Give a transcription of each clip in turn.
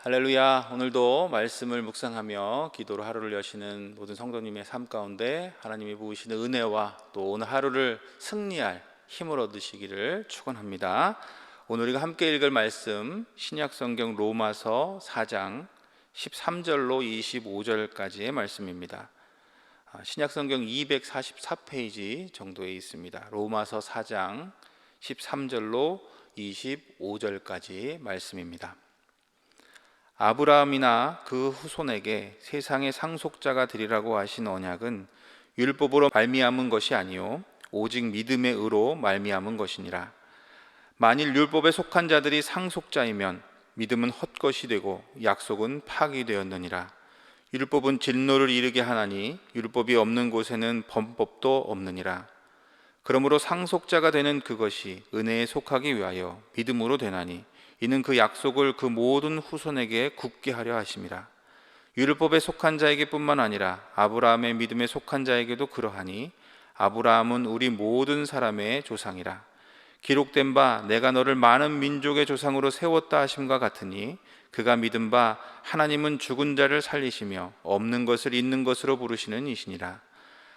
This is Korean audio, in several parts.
할렐루야. 오늘도 말씀을 묵상하며 기도로 하루를 여시는 모든 성도님의 삶 가운데 하나님이 부으시는 은혜와 또 오늘 하루를 승리할 힘을 얻으시기를 축원합니다. 오늘 우리가 함께 읽을 말씀 신약성경 로마서 4장 13절로 25절까지의 말씀입니다. 신약성경 244페이지 정도에 있습니다. 로마서 4장 13절로 25절까지 말씀입니다. 아브라함이나 그 후손에게 세상의 상속자가 되리라고 하신 언약은 율법으로 말미암은 것이 아니요 오직 믿음의 의로 말미암은 것이니라. 만일 율법에 속한 자들이 상속자이면 믿음은 헛것이 되고 약속은 파기되었느니라. 율법은 진노를 이르게 하나니 율법이 없는 곳에는 범법도 없느니라. 그러므로 상속자가 되는 그것이 은혜에 속하기 위하여 믿음으로 되나니 이는 그 약속을 그 모든 후손에게 굳게 하려 하심이라. 율법에 속한 자에게 뿐만 아니라 아브라함의 믿음에 속한 자에게도 그러하니 아브라함은 우리 모든 사람의 조상이라. 기록된 바 내가 너를 많은 민족의 조상으로 세웠다 하심과 같으니 그가 믿은 바 하나님은 죽은 자를 살리시며 없는 것을 있는 것으로 부르시는 이시니라.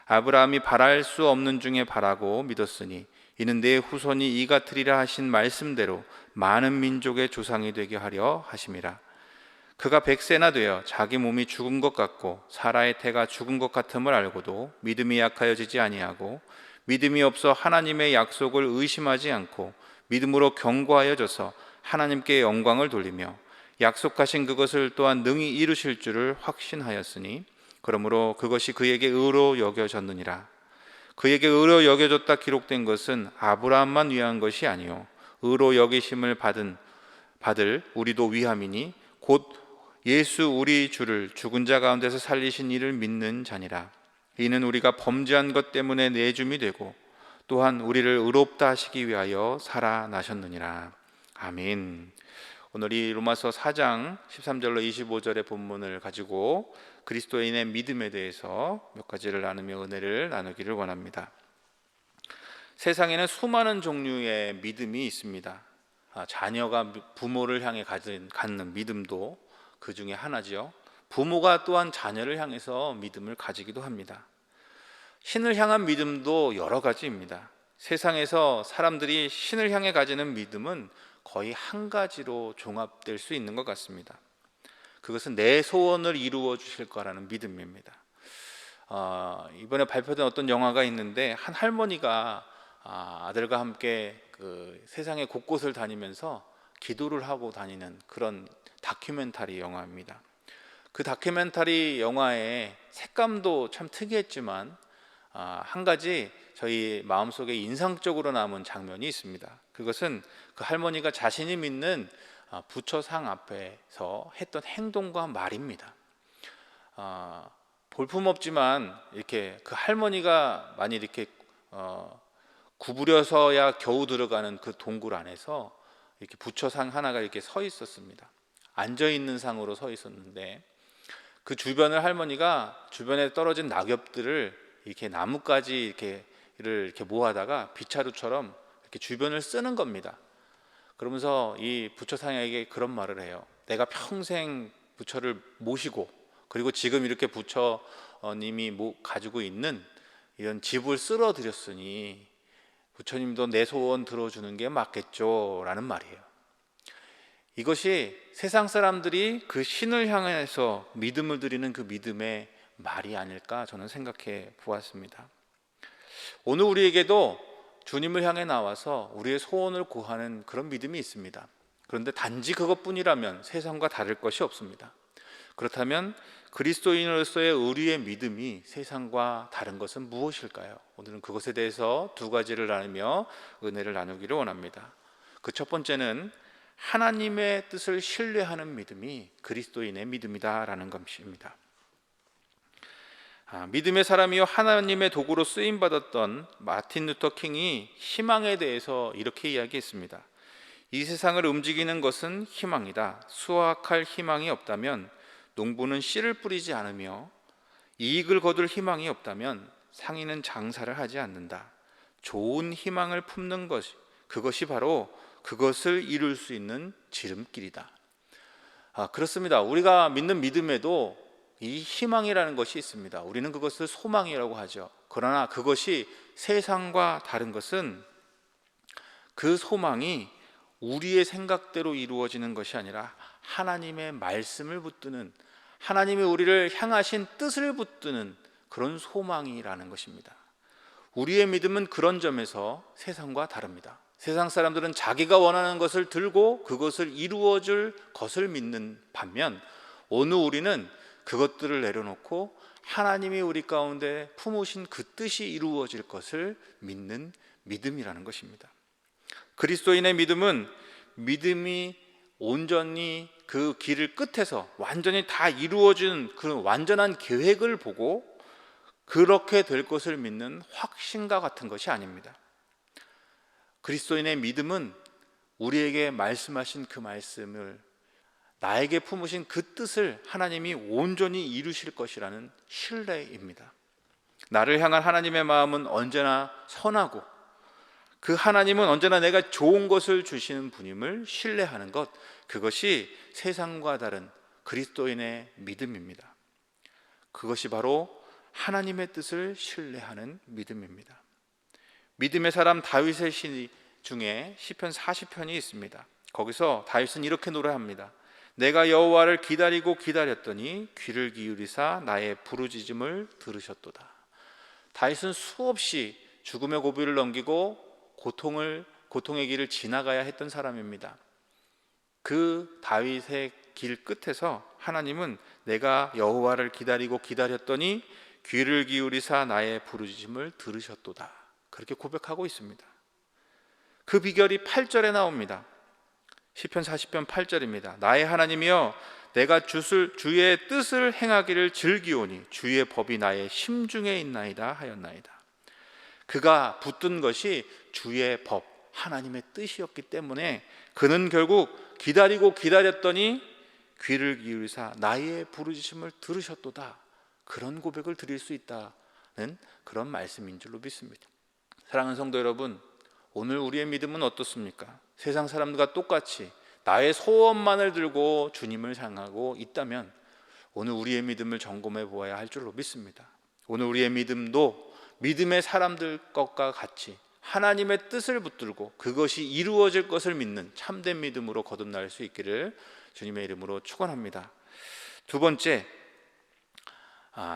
아브라함이 바랄 수 없는 중에 바라고 믿었으니 이는 내 후손이 이 같으리라 하신 말씀대로 많은 민족의 조상이 되게 하려 하심이라. 그가 100세나 되어 자기 몸이 죽은 것 같고 사라의 태가 죽은 것 같음을 알고도 믿음이 약하여지지 아니하고 믿음이 없어 하나님의 약속을 의심하지 않고 믿음으로 견고하여져서 하나님께 영광을 돌리며 약속하신 그것을 또한 능히 이루실 줄을 확신하였으니 그러므로 그것이 그에게 의로 여겨졌느니라. 그에게 의로 여겨졌다 기록된 것은 아브라함만 위한 것이 아니요 의로 여기심을 받을 우리도 위함이니 곧 예수 우리 주를 죽은 자 가운데서 살리신 이를 믿는 자니라. 이는 우리가 범죄한 것 때문에 내줌이 되고 또한 우리를 의롭다 하시기 위하여 살아나셨느니라. 아멘. 오늘 이 로마서 4장 13절로 25절의 본문을 가지고 그리스도인의 믿음에 대해서 몇 가지를 나누며 은혜를 나누기를 원합니다. 세상에는 수많은 종류의 믿음이 있습니다. 자녀가 부모를 향해 갖는 믿음도 그 중에 하나지요. 부모가 또한 자녀를 향해서 믿음을 가지기도 합니다. 신을 향한 믿음도 여러 가지입니다. 세상에서 사람들이 신을 향해 가지는 믿음은 거의 한 가지로 종합될 수 있는 것 같습니다. 그것은 내 소원을 이루어 주실 거라는 믿음입니다. 이번에 발표된 어떤 영화가 있는데 한 할머니가 아들과 함께 그 세상의 곳곳을 다니면서 기도를 하고 다니는 그런 다큐멘터리 영화입니다. 그 다큐멘터리 영화의 색감도 참 특이했지만 한 가지 저희 마음속에 인상적으로 남은 장면이 있습니다. 그것은 그 할머니가 자신이 믿는 부처상 앞에서 했던 행동과 말입니다. 볼품없지만 이렇게 그 할머니가 만일 이렇게 구부려서야 겨우 들어가는 그 동굴 안에서 이렇게 부처상 하나가 이렇게 서 있었습니다. 앉아 있는 상으로 서 있었는데 그 주변을 할머니가 주변에 떨어진 낙엽들을 이렇게 나뭇가지 이렇게 모아다가 빗자루처럼 이렇게 주변을 쓰는 겁니다. 그러면서 이 부처상에게 그런 말을 해요. 내가 평생 부처를 모시고 그리고 지금 이렇게 부처님이 가지고 있는 이런 집을 쓸어드렸으니 부처님도 내 소원 들어주는 게 맞겠죠 라는 말이에요. 이것이 세상 사람들이 그 신을 향해서 믿음을 드리는 그 믿음의 말이 아닐까 저는 생각해 보았습니다. 오늘 우리에게도 주님을 향해 나와서 우리의 소원을 구하는 그런 믿음이 있습니다. 그런데 단지 그것뿐이라면 세상과 다를 것이 없습니다. 그렇다면 그리스도인으로서의 우리의 믿음이 세상과 다른 것은 무엇일까요? 오늘은 그것에 대해서 두 가지를 나누며 은혜를 나누기를 원합니다. 그 첫 번째는 하나님의 뜻을 신뢰하는 믿음이 그리스도인의 믿음이다라는 것입니다. 믿음의 사람이요 하나님의 도구로 쓰임받았던 마틴 루터 킹이 희망에 대해서 이렇게 이야기했습니다. 이 세상을 움직이는 것은 희망이다. 수확할 희망이 없다면 농부는 씨를 뿌리지 않으며 이익을 거둘 희망이 없다면 상인은 장사를 하지 않는다. 좋은 희망을 품는 것이 그것이 바로 그것을 이룰 수 있는 지름길이다. 그렇습니다. 우리가 믿는 믿음에도 이 희망이라는 것이 있습니다. 우리는 그것을 소망이라고 하죠. 그러나 그것이 세상과 다른 것은 그 소망이 우리의 생각대로 이루어지는 것이 아니라 하나님의 말씀을 붙드는, 하나님이 우리를 향하신 뜻을 붙드는 그런 소망이라는 것입니다. 우리의 믿음은 그런 점에서 세상과 다릅니다. 세상 사람들은 자기가 원하는 것을 들고 그것을 이루어줄 것을 믿는 반면, 오늘 우리는 그것들을 내려놓고 하나님이 우리 가운데 품으신 그 뜻이 이루어질 것을 믿는 믿음이라는 것입니다. 그리스도인의 믿음은 믿음이 온전히 그 길을 끝에서 완전히 다 이루어진 그런 완전한 계획을 보고 그렇게 될 것을 믿는 확신과 같은 것이 아닙니다. 그리스도인의 믿음은 우리에게 말씀하신 그 말씀을, 나에게 품으신 그 뜻을 하나님이 온전히 이루실 것이라는 신뢰입니다. 나를 향한 하나님의 마음은 언제나 선하고 그 하나님은 언제나 내가 좋은 것을 주시는 분임을 신뢰하는 것, 그것이 세상과 다른 그리스도인의 믿음입니다. 그것이 바로 하나님의 뜻을 신뢰하는 믿음입니다. 믿음의 사람 다윗의 시 중에 시편 40편이 있습니다. 거기서 다윗은 이렇게 노래합니다. 내가 여호와를 기다리고 기다렸더니 귀를 기울이사 나의 부르짖음을 들으셨도다. 다윗은 수없이 죽음의 고비를 넘기고 고통의 길을 지나가야 했던 사람입니다. 그 다윗의 길 끝에서 하나님은 내가 여호와를 기다리고 기다렸더니 귀를 기울이사 나의 부르짖음을 들으셨도다, 그렇게 고백하고 있습니다. 그 비결이 8절에 나옵니다. 시편 40편 8절입니다. 나의 하나님이여, 내가 주의 뜻을 행하기를 즐기오니 주의 법이 나의 심중에 있나이다 하였나이다. 그가 붙든 것이 주의 법, 하나님의 뜻이었기 때문에 그는 결국 기다리고 기다렸더니 귀를 기울이사 나의 부르짖음을 들으셨도다, 그런 고백을 드릴 수 있다는 그런 말씀인 줄로 믿습니다. 사랑하는 성도 여러분, 오늘 우리의 믿음은 어떻습니까? 세상 사람들과 똑같이 나의 소원만을 들고 주님을 향하고 있다면 오늘 우리의 믿음을 점검해 보아야 할 줄로 믿습니다. 오늘 우리의 믿음도 믿음의 사람들 것과 같이 하나님의 뜻을 붙들고 그것이 이루어질 것을 믿는 참된 믿음으로 거듭날 수 있기를 주님의 이름으로 축원합니다. 두 번째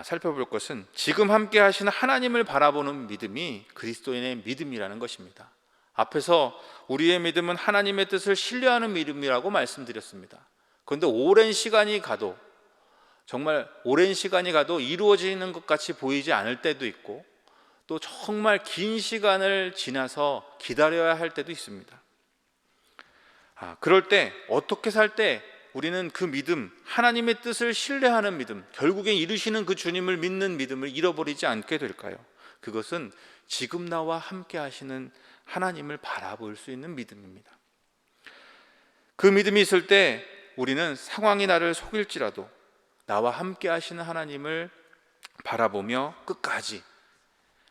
살펴볼 것은 지금 함께 하시는 하나님을 바라보는 믿음이 그리스도인의 믿음이라는 것입니다. 앞에서 우리의 믿음은 하나님의 뜻을 신뢰하는 믿음이라고 말씀드렸습니다. 그런데 정말 오랜 시간이 가도 이루어지는 것 같이 보이지 않을 때도 있고, 또 정말 긴 시간을 지나서 기다려야 할 때도 있습니다. 그럴 때 어떻게 살 때 우리는 그 믿음, 하나님의 뜻을 신뢰하는 믿음, 결국에 이루시는 그 주님을 믿는 믿음을 잃어버리지 않게 될까요? 그것은 지금 나와 함께 하시는 하나님을 바라볼 수 있는 믿음입니다. 그 믿음이 있을 때 우리는 상황이 나를 속일지라도 나와 함께 하시는 하나님을 바라보며 끝까지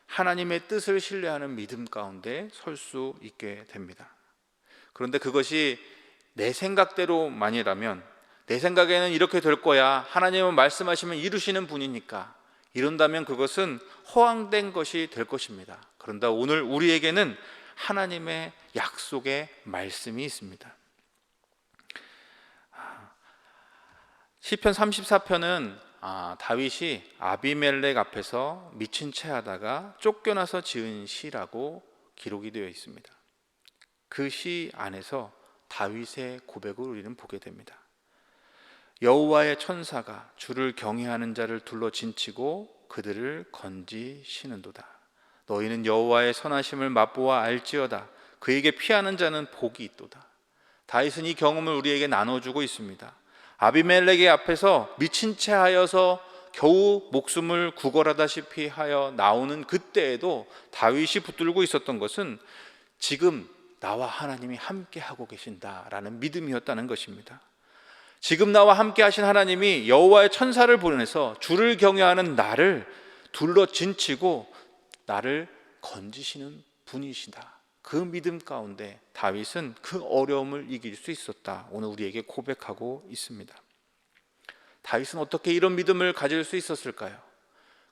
하나님의 뜻을 신뢰하는 믿음 가운데 설 수 있게 됩니다. 그런데 그것이 내 생각대로만이라면, 내 생각에는 이렇게 될 거야, 하나님은 말씀하시면 이루시는 분이니까, 이런다면 그것은 허황된 것이 될 것입니다. 그런데 오늘 우리에게는 하나님의 약속의 말씀이 있습니다. 시편 34편은 다윗이 아비멜렉 앞에서 미친 채 하다가 쫓겨나서 지은 시라고 기록이 되어 있습니다. 그 시 안에서 다윗의 고백을 우리는 보게 됩니다. 여호와의 천사가 주를 경외하는 자를 둘러 진치고 그들을 건지시는도다. 너희는 여호와의 선하심을 맛보아 알지어다. 그에게 피하는 자는 복이 있도다. 다윗은 이 경험을 우리에게 나눠주고 있습니다. 아비멜렉의 앞에서 미친 채 하여서 겨우 목숨을 구걸하다시피 하여 나오는 그때에도 다윗이 붙들고 있었던 것은 지금 나와 하나님이 함께 하고 계신다라는 믿음이었다는 것입니다. 지금 나와 함께 하신 하나님이 여호와의 천사를 보내서 주를 경외하는 나를 둘러 진치고 나를 건지시는 분이시다, 그 믿음 가운데 다윗은 그 어려움을 이길 수 있었다. 오늘 우리에게 고백하고 있습니다. 다윗은 어떻게 이런 믿음을 가질 수 있었을까요?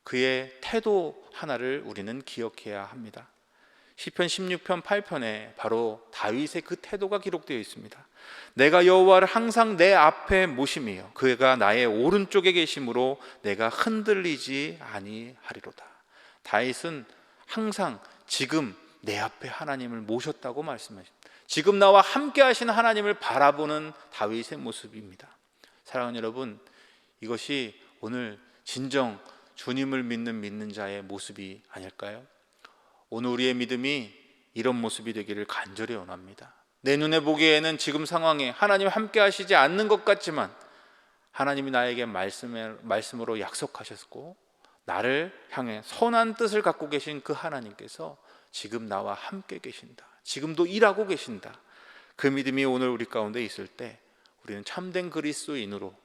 그의 태도 하나를 우리는 기억해야 합니다. 시편 16편 8편에 바로 다윗의 그 태도가 기록되어 있습니다. 내가 여호와를 항상 내 앞에 모심이요 그가 나의 오른쪽에 계심으로 내가 흔들리지 아니하리로다. 다윗은 항상 지금 내 앞에 하나님을 모셨다고 말씀하십니다. 지금 나와 함께 하시는 하나님을 바라보는 다윗의 모습입니다. 사랑하는 여러분, 이것이 오늘 진정 주님을 믿는 자의 모습이 아닐까요? 오늘 우리의 믿음이 이런 모습이 되기를 간절히 원합니다. 내 눈에 보기에는 지금 상황에 하나님 함께 하시지 않는 것 같지만 하나님이 나에게 말씀으로 약속하셨고 나를 향해 선한 뜻을 갖고 계신 그 하나님께서 지금 나와 함께 계신다. 지금도 일하고 계신다. 그 믿음이 오늘 우리 가운데 있을 때 우리는 참된 그리스도인으로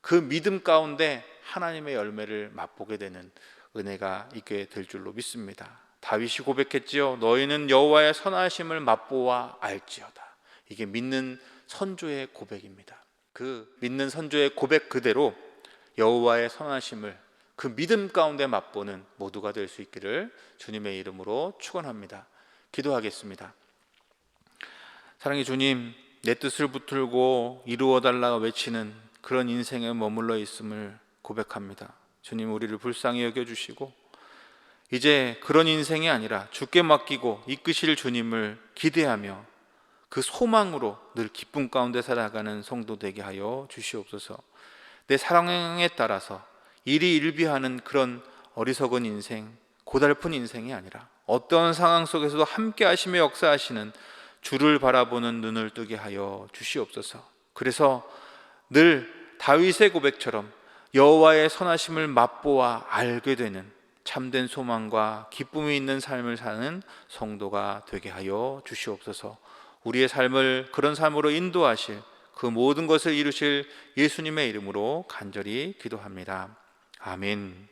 그 믿음 가운데 하나님의 열매를 맛보게 되는 은혜가 있게 될 줄로 믿습니다. 다윗이 고백했지요. 너희는 여호와의 선하심을 맛보아 알지어다. 이게 믿는 선조의 고백입니다. 그 믿는 선조의 고백 그대로 여호와의 선하심을 그 믿음 가운데 맛보는 모두가 될 수 있기를 주님의 이름으로 축원합니다. 기도하겠습니다. 사랑의 주님, 내 뜻을 붙들고 이루어달라 외치는 그런 인생에 머물러 있음을 고백합니다. 주님, 우리를 불쌍히 여겨주시고 이제 그런 인생이 아니라 주께 맡기고 이끄실 주님을 기대하며 그 소망으로 늘 기쁨 가운데 살아가는 성도 되게 하여 주시옵소서. 내 사랑에 따라서 일희일비하는 그런 어리석은 인생, 고달픈 인생이 아니라 어떤 상황 속에서도 함께 하시며 역사하시는 주를 바라보는 눈을 뜨게 하여 주시옵소서. 그래서 늘 다윗의 고백처럼 여호와의 선하심을 맛보아 알게 되는 참된 소망과 기쁨이 있는 삶을 사는 성도가 되게 하여 주시옵소서. 우리의 삶을 그런 삶으로 인도하실 그 모든 것을 이루실 예수님의 이름으로 간절히 기도합니다. 아멘.